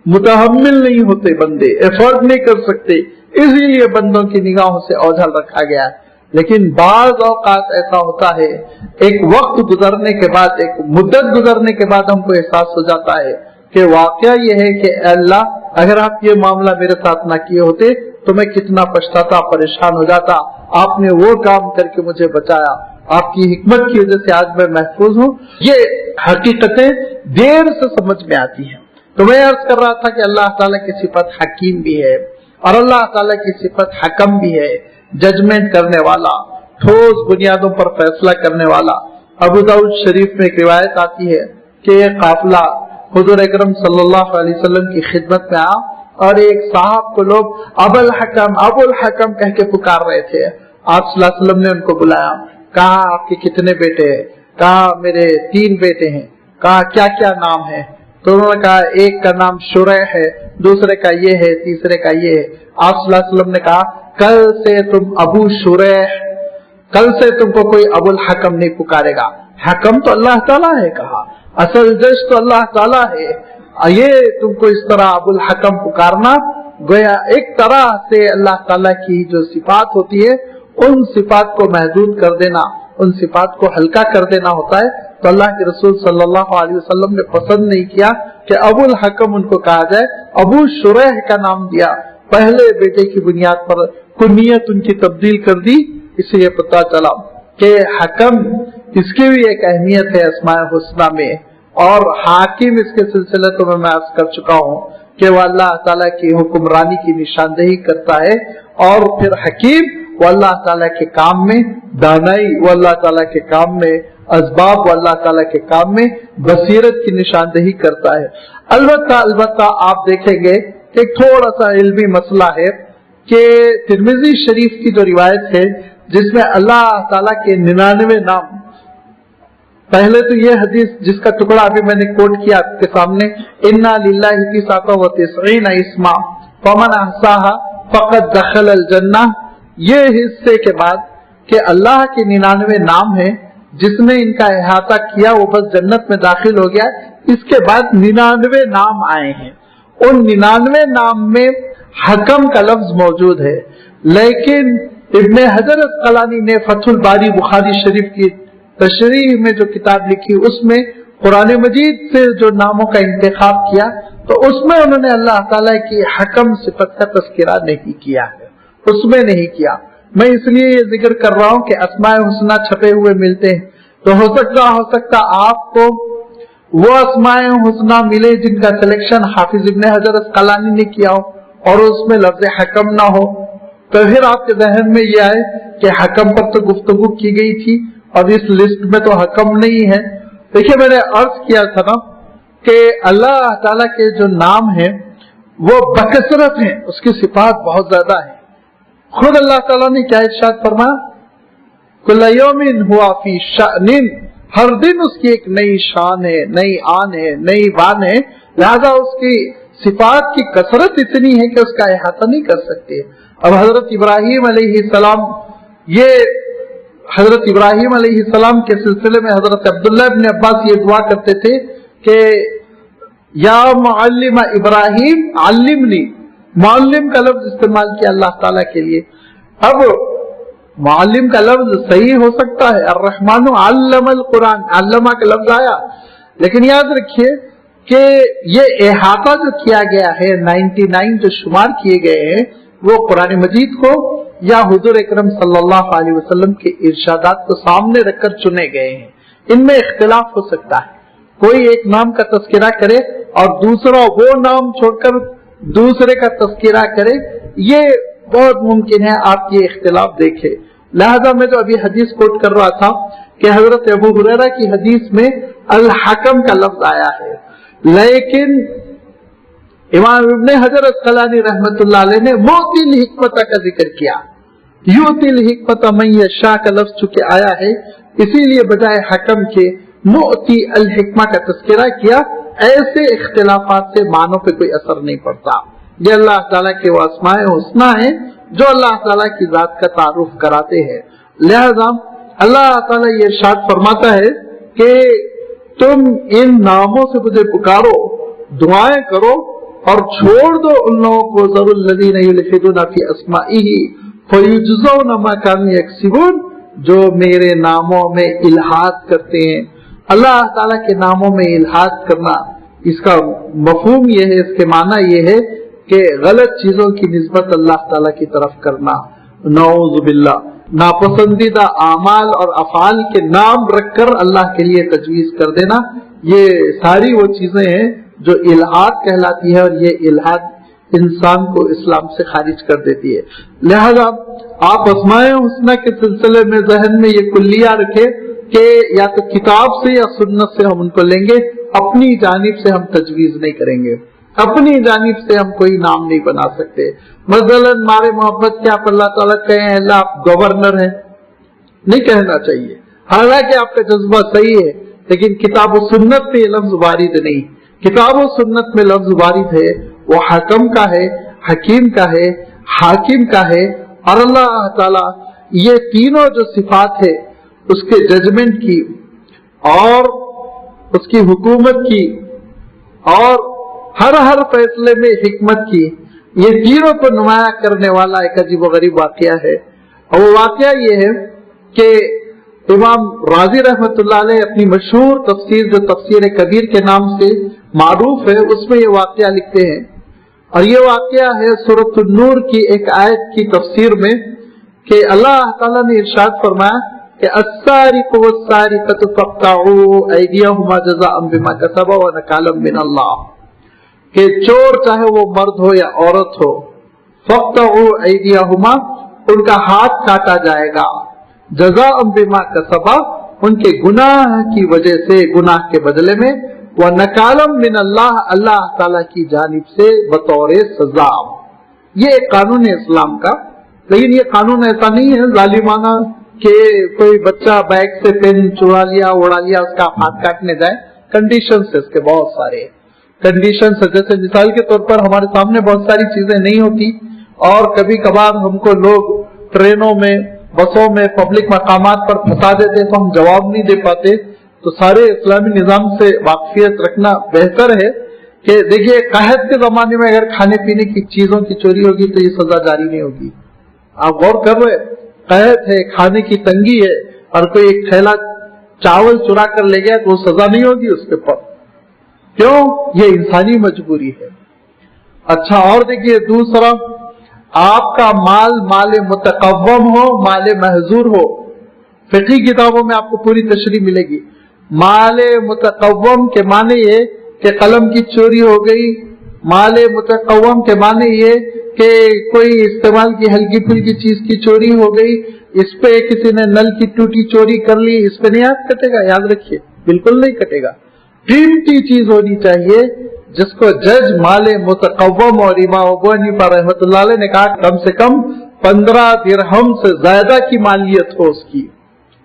मुतहम्मिल नहीं होते, बंदे एफर्ट नहीं कर सकते, इसलिए बंदों की निगाहों से ओझल रखा गया है। लेकिन बाज औकात ऐसा होता है, एक वक्त गुजरने के बाद, एक मुद्दत गुजरने के बाद हमको एहसास हो जाता है कि वाकया ये है कि अल्लाह, अगर आप ये मामला मेरे साथ ना किए होते तो मैं कितना पछताता, परेशान हो जाता। आपने वो काम करके मुझे बचाया, आपकी हिकमत की वजह से आज मैं महफूज हूँ। ये हकीकतें देर से समझ में आती हैं। तो मैं अर्ज कर रहा था कि अल्लाह ताला की सिफत हकीम भी है और अल्लाह ताला की सिफत हकम भी है, जजमेंट करने वाला, ठोस बुनियादों पर फैसला करने वाला। अबू दाऊद शरीफ में एक रिवायत आती है कि एक काफिला हुजूर अकरम सल्लल्लाहु अलैहि वसल्लम की खिदमत में आया और एक साहब को लोग अबुल हकम कह के पुकार रहे थे। आप सल्लल्लाहु अलैहि वसल्लम ने उनको बुलाया, कहा आपके कितने बेटे हैं? कहा मेरे 3 बेटे हैं। कहा क्या क्या नाम है? तो उन्होंने कहा एक का नाम शुरैह है, दूसरे का ये है, तीसरे का ये है। आप सल्लल्लाहु अलैहि वसल्लम ने कहा कल से तुम अबू शुरैह, कल से तुमको कोई अबुल हकम नहीं पुकारेगा। हकम तो अल्लाह ताला है, कहा असल जज तो अल्लाह ताला है, ये तुमको इस तरह अबुल हकम पुकारना गोया एक तरह से अल्लाह ताला की जो सिफात होती है उन सिफात को महदूद कर देना, उन सिफात को हल्का कर देना होता है। तो अल्लाह के रसूल सल्लल्लाहु अलैहि वसल्लम ने पसंद नहीं किया कि अबुल हकम उनको कहा जाए, अबू शुरैह का नाम दिया। पहले बेटे की बुनियाद पर कुनियत उनकी तब्दील कर दी। इसलिए पता चला कि हकम, इसकी भी एक अहमियत है अस्माए हुस्ना में, और हाकिम इसके सिलसिले तो मैं अर्ज कर चुका हूँ कि वह अल्लाह ताला की हुक्मरानी की निशानदेही करता है, और फिर हकीम वो अल्लाह ताला के काम में दानाई, वो अल्लाह ताला के काम में असबाब, वो अल्लाह ताला के काम में बसीरत की निशानदेही करता है। अलबत्ता आप देखेंगे एक थोड़ा सा इल्मी मसला है कि तिर्मिज़ी शरीफ की जो रिवायत है जिसमें अल्लाह ताला के 99 नाम, पहले तो ये हदीस जिसका टुकड़ा अभी मैंने कोट किया आपके सामने, इन्ना लिल्लाहि तिस्अता व तिस्ईना इस्मा फमन अहसाहा फक़द दखल अल जन्ना, ये हिस्से के बाद कि अल्लाह के 99 नाम है, जिसने इनका अहाता किया वो बस जन्नत में दाखिल हो गया। इसके बाद 99 नाम आए हैं, उन 99 नाम में हकम का लफ्ज मौजूद है, लेकिन इब्ने हजर अस्क़लानी ने फतहुल बारी बुखारी शरीफ की तशरीह में जो किताब लिखी उसमें कुरान मजीद से जो नामों का इंतखाब किया तो उसमें उन्होंने अल्लाह ताला की हकम सिफत का तज़किरा नहीं किया है, उसमें नहीं किया। मैं इसलिए ये जिक्र कर रहा हूँ कि अस्माए हुस्ना छपे हुए मिलते हैं, तो हो सकता आपको वो अस्माए हुस्ना मिले जिनका सिलेक्शन हाफिज इब्ने हजर अस्क़लानी ने किया हो और उसमें लफ्ज हकम ना हो, तो फिर आपके जहन में ये आए कि हकम पर तो गुफ्तगू की गई थी और इस लिस्ट में तो हकम नहीं है। देखिए मैंने अर्ज किया था ना कि अल्लाह ताला के जो नाम है वो बकसरत है, उसकी सिफात बहुत ज्यादा है। खुद अल्लाह ताला ने क्या इरशाद फरमाया, कुल्ल यौमिन हुआ फी शानिन, हर दिन उसकी एक नई शान है, नई आन है, नई बान है, लिहाजा उसकी सिफात की कसरत इतनी है कि उसका अहाता नहीं कर सकते। अब हजरत इब्राहिम अलैहिस्सलाम, ये हजरत इब्राहिम अलैहिस्सलाम के सिलसिले में हजरत अब्दुल्लाह इब्न अब्बास ये दुआ करते थे कि या मुअल्लिम इब्राहिम अल्लिमनी, मुअल्लिम का लफ्ज इस्तेमाल किया अल्लाह ताला के लिए। अब मुअल्लिम का लफ्ज सही हो सकता है, अर्रहमानु अल्लमल कुरान, अल्लमा का लफ्ज आया, लेकिन याद रखिए कि ये अहाता जो किया गया है, 99 जो शुमार किए गए हैं वो कुरान मजीद को या हुजूर अकरम सल्लल्लाहु अलैहि वसल्लम के इरशादात को सामने रखकर चुने गए हैं। इनमें इख्तिलाफ हो सकता है, कोई एक नाम का तज़किरा करे और दूसरा वो नाम छोड़कर دوسرے کا تذکرہ کرے، یہ بہت ممکن ہے آپ یہ اختلاف دیکھیں۔ لہذا میں جو ابھی حدیث کوٹ کر رہا تھا کہ حضرت ابو ہریرہ کی حدیث میں الحکم کا لفظ آیا ہے، لیکن امام ابن حجر عسقلانی رحمت اللہ علیہ نے موتی الحکمت کا ذکر کیا۔ یوتی الحکمت من یشاء کا لفظ چونکہ آیا ہے، اسی لیے بجائے حکم کے موتی الحکمہ کا تذکرہ کیا۔ ایسے اختلافات سے معنوں پہ کوئی اثر نہیں پڑتا، یہ اللہ تعالیٰ کے وہ اسماء حسنی ہیں جو اللہ تعالیٰ کی ذات کا تعارف کراتے ہیں۔ لہذا اللہ تعالیٰ یہ ارشاد فرماتا ہے کہ تم ان ناموں سے مجھے پکارو، دعائیں کرو اور چھوڑ دو ان لوگوں کو ذر الذین یلحدون فی اسمائہ فیجزون ما کانوا یکسبون، جو میرے ناموں میں الحاد کرتے ہیں۔ اللہ تعالیٰ کے ناموں میں الحاد کرنا، اس کا مفہوم یہ ہے، اس کے معنی یہ ہے کہ غلط چیزوں کی نسبت اللہ تعالیٰ کی طرف کرنا، نعوذ باللہ، ناپسندیدہ اعمال اور افعال کے نام رکھ کر اللہ کے لیے تجویز کر دینا، یہ ساری وہ چیزیں ہیں جو الحاد کہلاتی ہے، اور یہ الحاد انسان کو اسلام سے خارج کر دیتی ہے۔ لہذا آپ اسماء حسنی کے سلسلے میں ذہن میں یہ کلیہ رکھے کہ یا تو کتاب سے یا سنت سے ہم ان کو لیں گے، اپنی جانب سے ہم تجویز نہیں کریں گے، اپنی جانب سے ہم کوئی نام نہیں بنا سکتے۔ مثلا ہمارے محبت کے آپ اللہ تعالیٰ کہیں اللہ آپ گورنر ہیں، نہیں کہنا چاہیے، حالانکہ آپ کا جذبہ صحیح ہے، لیکن کتاب و سنت میں یہ لفظ وارد نہیں۔ کتاب و سنت میں لفظ وارد ہے وہ حکم کا ہے، حکیم کا ہے، حاکم کا ہے، اور اللہ تعالیٰ یہ تینوں جو صفات ہے اس کے ججمنٹ کی اور اس کی حکومت کی اور ہر فیصلے میں حکمت کی، یہ تینوں کو نمایاں کرنے والا ایک عجیب و غریب واقعہ ہے۔ اور وہ واقعہ یہ ہے کہ امام رازی رحمت اللہ علیہ اپنی مشہور تفسیر جو تفسیر کبیر کے نام سے معروف ہے، اس میں یہ واقعہ لکھتے ہیں، اور یہ واقعہ ہے سورۃ النور کی ایک آیت کی تفسیر میں کہ اللہ تعالیٰ نے ارشاد فرمایا کہ السارق والسارقۃ فاقطعوا ایدیہما جزاء بما کسبا ونکالا من اللہ، کہ چور چاہے وہ مرد ہو یا عورت ہو، فاقطعوا ایدیہما، ان کا ہاتھ کاٹا جائے گا، جزاء بما کسبا، ان کے گناہ کی وجہ سے، گناہ کے بدلے میں، ونکالا من اللہ، اللہ تعالیٰ کی جانب سے بطور سزا۔ یہ ایک قانون ہے اسلام کا، لیکن یہ قانون ایسا نہیں ہے ظالمانہ کہ کوئی بچہ بیگ سے پین چرا لیا، اڑا لیا، اس کا ہاتھ کاٹنے جائے۔ کنڈیشنز اس کے بہت سارے کنڈیشنز، جیسے مثال کے طور پر ہمارے سامنے بہت ساری چیزیں نہیں ہوتی، اور کبھی کبھار ہم کو لوگ ٹرینوں میں، بسوں میں، پبلک مقامات پر پھنسا دیتے تو ہم جواب نہیں دے پاتے، تو سارے اسلامی نظام سے واقفیت رکھنا بہتر ہے کہ دیکھیے قحط کے زمانے میں اگر کھانے پینے کی چیزوں کی چوری ہوگی تو یہ سزا جاری نہیں ہوگی۔ آپ غور کر رہے، قحط ہے، کھانے کی تنگی ہے، اور کوئی ایک تھیلا چاول چرا کر لے گیا تو سزا نہیں ہوگی اس کے پر، کیوں؟ یہ انسانی مجبوری ہے۔ اچھا، اور دیکھیے دوسرا، آپ کا مال متقوم ہو، مال محظور ہو، فقہی کتابوں میں آپ کو پوری تشریح ملے گی۔ مال متقوم کے معنی یہ کہ قلم کی چوری ہو گئی، مال متقوم کے معنی یہ کہ کوئی استعمال کی ہلکی پھلکی چیز کی چوری ہو گئی، اس پہ کسی نے نل کی ٹوٹی چوری کر لی، اس پہ نہیں ہاتھ کٹے گا، یاد رکھیے، بالکل نہیں کٹے گا۔ قیمتی چیز ہونی چاہیے جس کو جج مال متقوم، اور امام ابو حنیفہ رحمۃ اللہ علیہ نے کہا کم سے کم 15 درہم سے زیادہ کی مالیت ہو اس کی۔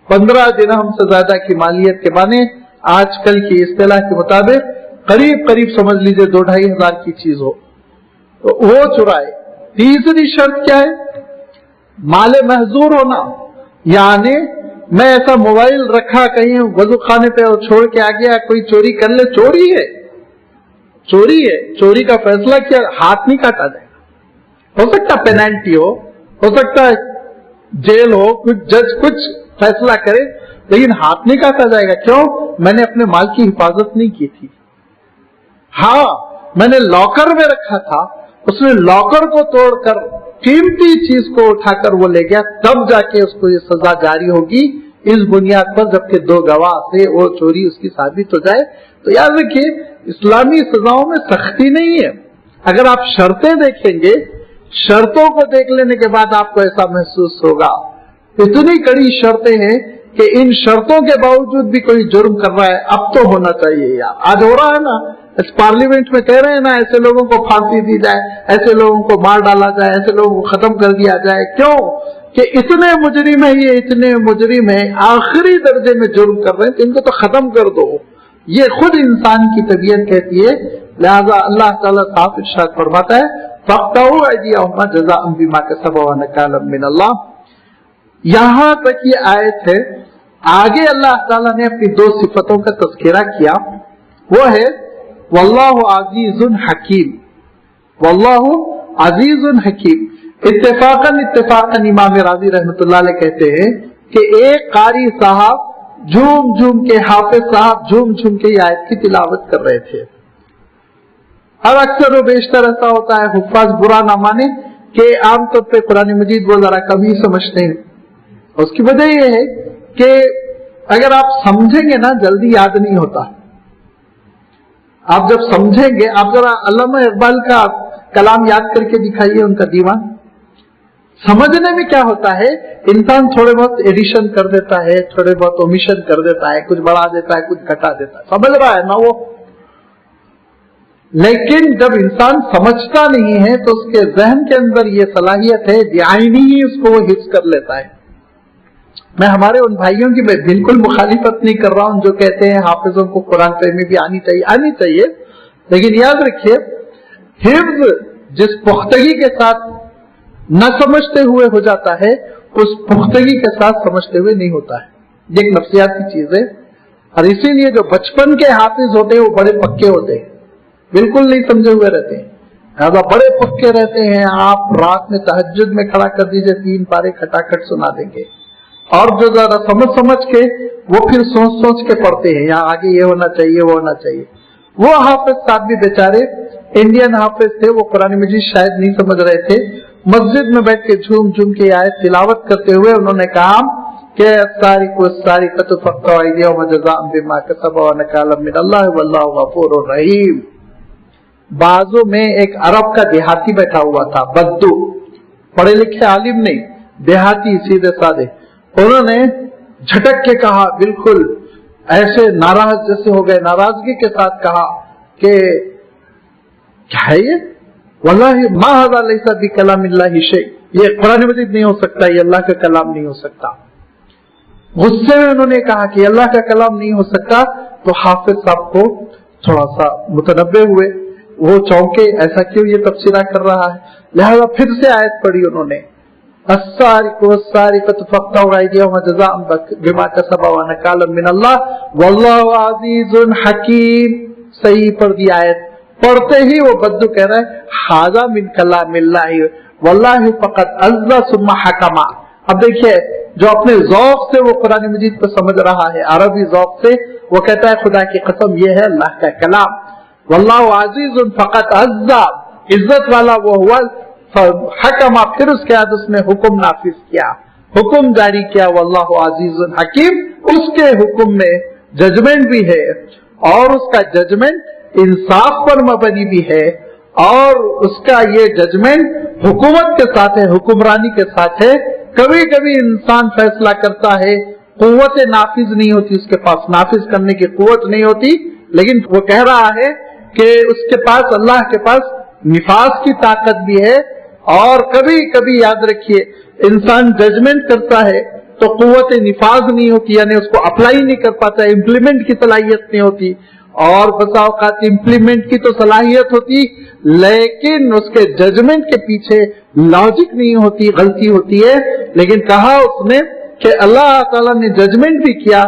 15 درہم سے زیادہ کی مالیت کے معنی آج کل کی اصطلاح کے مطابق قریب سمجھ لیجئے 2-2.5 ہزار کی چیز ہو تو وہ چرائے۔ تیسری شرط کیا ہے؟ مال محظور ہونا، یعنی میں ایسا موبائل رکھا کہیں وضو خانے پہ اور چھوڑ کے آ گیا، کوئی چوری کر لے، چوری ہے، چوری کا فیصلہ کیا، ہاتھ نہیں کاٹا جائے گا۔ ہو سکتا پینالٹی ہو سکتا ہے جیل ہو، کچھ جج کچھ فیصلہ کرے، لیکن ہاتھ نہیں کاٹا جائے گا۔ کیوں؟ میں نے اپنے مال کی حفاظت نہیں کی تھی۔ ہاں، میں نے لاکر میں رکھا تھا، اس نے لاکر کو توڑ کر قیمتی چیز کو اٹھا کر وہ لے گیا، تب جا کے اس کو یہ سزا جاری ہوگی، اس بنیاد پر جبکہ 2 گواہ سے وہ چوری اس کی ثابت ہو جائے۔ تو یاد رکھیے اسلامی سزاؤں میں سختی نہیں ہے، अगर आप शर्तें देखेंगे, शर्तों को देख लेने के बाद आपको ऐसा महसूस होगा, इतनी कड़ी शर्तें हैं कि इन शर्तों के बावजूद भी कोई जुर्म कर रहा है, अब तो होना चाहिए यार। आज हो रहा है ना, इस पार्लियामेंट में कह रहे हैं ना, ऐसे लोगों को फांसी दी जाए, ऐसे लोगों को मार डाला जाए, ऐसे लोगों को खत्म कर दिया जाए। क्यों कि इतने मुजरिम है, ये इतने मुजरिम है, आखिरी दर्जे में जुर्म कर रहे हैं, तो इनको तो खत्म कर दो। ये खुद इंसान की तबीयत कहती है। लिहाजा अल्लाह ताला साफ इरशाद फरमाता है, फक़्तऊ अयदियहुम जज़ाअन बिमा कसबू व नकालन मिनल्लाह। यहां तक ये आयत है। आगे अल्लाह ताला ने अपनी दो सिफतों का तज़किरा किया, वो है वल्लाहु अज़ीज़ुन हकीम। वल्लाहु अज़ीज़ुन हकीम। इत्तेफाकन इमाम राज़ी रहमतुल्लाह अलैह कहते हैं कि एक कारी साहब झूम झूम के, हाफिज साहब झूम झूम के ये आयत की तिलावत कर रहे थे। अब अक्सर व बेशतर ऐसा होता है, हुफ्फाज बुरा ना माने कि आमतौर पर कुरान मजीद वो जरा कम ही समझते हैं। उसकी वजह यह है कि अगर आप समझेंगे ना, जल्दी याद नहीं होता। आप जब समझेंगे, आप जरा अल्लामा इकबाल का कलाम याद करके दिखाइए, उनका दीवान। समझने में क्या होता है, इंसान थोड़े बहुत एडिशन कर देता है, थोड़े बहुत ओमिशन कर देता है, कुछ बढ़ा देता है, कुछ घटा देता है, समझ रहा है ना वो। लेकिन जब इंसान समझता नहीं है तो उसके जहन के अंदर ये सलाहियत है, आईनी ही उसको वो हिफ्ज कर लेता है। मैं हमारे उन भाइयों की मैं बिल्कुल मुखालिफत नहीं कर रहा हूं जो कहते हैं हाफिजों को कुरान में भी आनी चाहिए, लेकिन याद रखिए, हिफ्ज जिस पुख्तगी के साथ न समझते हुए हो जाता है, उस पुख्तगी के साथ समझते हुए नहीं होता है। ये एक नफ्सियाती चीज है, और इसीलिए जो बचपन के हाफिज होते हैं वो बड़े पक्के होते हैं, बिल्कुल नहीं समझे हुए रहते हैं, ज्यादा बड़े पक्के रहते हैं। आप रात में तहज्जुद में खड़ा कर दीजिए, 3 पारे खटाखट सुना देंगे। और जो ज्यादा समझ के वो फिर सोच के पढ़ते हैं, यहाँ आगे ये होना चाहिए, वो होना चाहिए। वो हाफिज साहब भी बेचारे इंडियन हाफिज थे, वो कुरान मजीद शायद नहीं समझ रहे थे। मस्जिद में बैठ के झूम झूम के आयत तिलावत करते हुए उन्होंने कहा कि सारी को सारी रहीम। बाजू में एक अरब का देहाती बैठा हुआ था, बद्दू, पढ़े लिखे आलिम नहीं, देहाती सीधे साधे। उन्होंने झटक के कहा, बिल्कुल ऐसे नाराज जैसे हो गए, नाराजगी के साथ कहा कि क्या है ये, वल्लाहि मा हाज़ा लैसा बिकलामिल्लाहि शै, ये कुरान मजीद नहीं हो सकता, ये अल्लाह का कलाम नहीं हो सकता। गुस्से में उन्होंने कहा कि अल्लाह का कलाम नहीं हो सकता। तो हाफिज साहब को थोड़ा सा मुतनब्बे हुए, वो चौंके, ऐसा क्यों ये तफसीरा कर रहा है। लिहाजा फिर से आयत पढ़ी उन्होंने, अस्सारिकु वस्सारिकतु फक़्तऊ अयदियहुम जज़ाअन बिमा कसबा व नकालन मिनल्लाह वल्लाहु अज़ीज़ुन हकीम। सही पढ़ दी आयत। पढ़ते ही वो बद्दू कह रहा है, हाज़ा मिन कलामिल्लाहि वल्लाहि फ़क़द अज़्ज़ा सुम्मा हकमा। अब देखिए, जो अपने ज़ौक़ से वो कुरान मजीद को समझ रहा है, अरबी ज़ौक़ से, वो कहता है खुदा की कसम ये है अल्लाह का कलाम। वल्लाहु अज़ीज़ुन फ़क़द अज़्ज़ा, इज्जत वाला वो हुआ, हकमा, फिर उसके बाद उसने हुक्म नाफिज किया, हुक्म जारी किया। वल्लाहु अज़ीज़ुन हकीम, उसके हुक्म में जजमेंट भी है, और उसका जजमेंट इंसाफ पर मबनी भी है, और उसका ये जजमेंट हुकूमत के साथ है, हुक्मरानी के साथ है। कभी कभी इंसान फैसला करता है, कुव्वत नाफिज नहीं होती उसके पास, नाफिज करने की कुव्वत नहीं होती, लेकिन वो कह रहा है कि उसके पास, अल्लाह के पास निफाज की ताकत भी है। और कभी कभी याद रखिए, इंसान जजमेंट करता है तो कुव्वत निफाज नहीं होती, यानी उसको अप्लाई नहीं कर पाता, इम्प्लीमेंट की सलाहियत नहीं होती। और बसा औकात इम्प्लीमेंट की तो सलाहियत होती, लेकिन उसके जजमेंट के पीछे लॉजिक नहीं होती, गलती होती है। लेकिन कहा उसने कि अल्लाह ताला ने जजमेंट भी किया,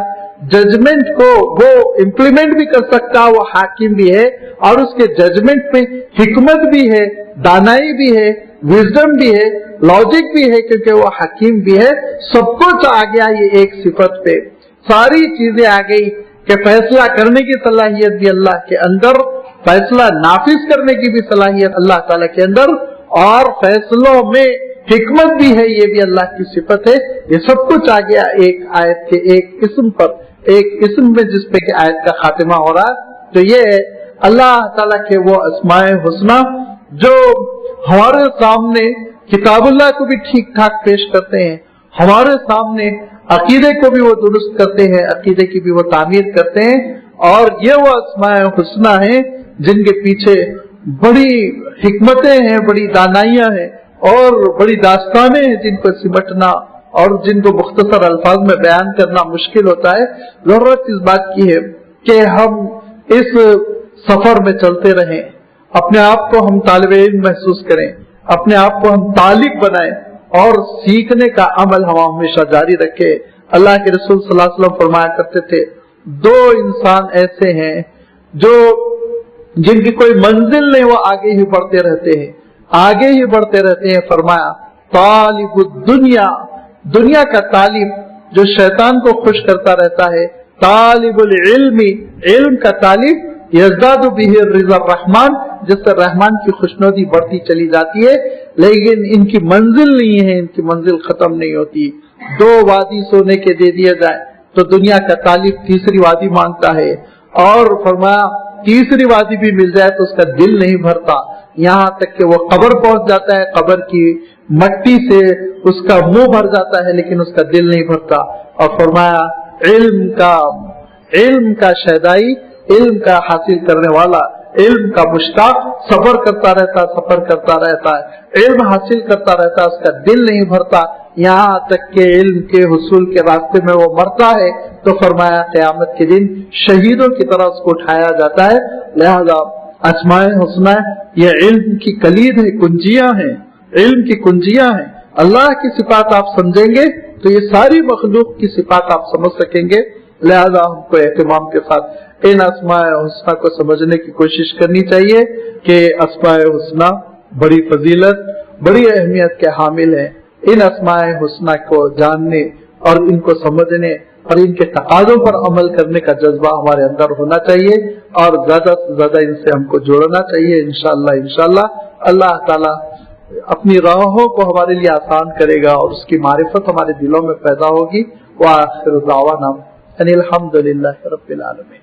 जजमेंट को वो इम्प्लीमेंट भी कर सकता, वो हाकिम भी है, और उसके जजमेंट में हिकमत भी है, दानाई भी है, विजडम भी है, लॉजिक भी है, क्योंकि वो हकीम भी है। सब कुछ आ गया ये एक सिफत पे, सारी चीजें आ गई कि फैसला करने की सलाहियत भी अल्लाह के अंदर, फैसला नाफिज करने की भी सलाहियत अल्लाह ताला के अंदर, और फैसलों में हिकमत भी है, ये भी अल्लाह की सिफत है। ये सब कुछ आ गया एक आयत के एक इस्म पर, एक इस्म में जिसपे कि आयत का खातिमा हो रहा है। तो ये अल्लाह ताला के वो अस्माए हुस्ना जो हमारे सामने किताबुल्लाह को भी ठीक ठाक पेश करते हैं, हमारे सामने अकीदे को भी वो दुरुस्त करते हैं, अकीदे की भी वो तामीर करते हैं। और ये वो अस्माए हुस्ना है जिनके पीछे बड़ी हिकमतें हैं, बड़ी दानाइयां हैं और बड़ी दास्तानें हैं जिनको सिमटना और जिनको मुख्तसर अल्फाज में बयान करना मुश्किल होता है। जरूरत इस बात की है कि हम इस सफर में चलते रहें, अपने आप को हम तालिब इल्म महसूस करें, अपने आप को हम तालिब बनाएं और सीखने का अमल हम हमेशा जारी रखें। अल्लाह के रसूल सल्लल्लाहु अलैहि वसल्लम फरमाया करते थे, दो इंसान ऐसे हैं जो जिनकी कोई मंजिल नहीं, वो आगे ही बढ़ते रहते हैं, आगे ही बढ़ते रहते हैं। फरमाया तालिबुद दुनिया, दुनिया का तालिब जो शैतान को खुश करता रहता है, तालिबुल इल्मी, इल्म का तालिब यज़दादु बिही रिज़ा रहमान, जिससे रहमान की खुशनुदी बढ़ती चली जाती है। लेकिन इनकी मंजिल नहीं है, इनकी मंजिल खत्म नहीं होती। दो वादी सोने के दे दिए जाए तो दुनिया का तालिब तीसरी वादी मांगता है, और फरमाया तीसरी वादी भी मिल जाए तो उसका दिल नहीं भरता, यहाँ तक कि वो कब्र पहुंच जाता है, कब्र की मट्टी से उसका मुंह भर जाता है लेकिन उसका दिल नहीं भरता। और फरमाया इल्म का शहदाई, इल्म का हासिल करने वाला, इल्म का मुश्ताक सफर करता रहता, सफर करता रहता है, इल्म हासिल करता रहता है, उसका दिल नहीं भरता, यहाँ तक के इल्म के हुसूल के रास्ते में वो मरता है तो फरमाया क़यामत के दिन शहीदों की तरह उसको उठाया जाता है। लिहाजा अस्माए हुस्ना ये इल्म की कलीद है, कुंजियां हैं, इल्म की कुंजियां हैं। अल्लाह की सिफात आप समझेंगे तो ये सारी मखलूक की सिफात आप समझ सकेंगे। लिहाजा हमको एहतिमाम के साथ इन अस्माए हुस्ना को समझने की कोशिश करनी चाहिए कि अस्माए हुस्ना बड़ी फजीलत, बड़ी अहमियत के हामिल है। इन अस्माए हुस्ना को जानने और इनको समझने और इनके तकाज़ों पर अमल करने का जज्बा हमारे अंदर होना चाहिए और ज्यादा से ज्यादा इनसे हमको जोड़ना चाहिए। इंशाअल्लाह अल्लाह ताला अपनी राहों को हमारे लिए आसान करेगा और उसकी मारिफत हमारे दिलों में पैदा होगी। व आखिर दावाना अनिल हम्दुलिल्लाहि रब्बिल आलमीन।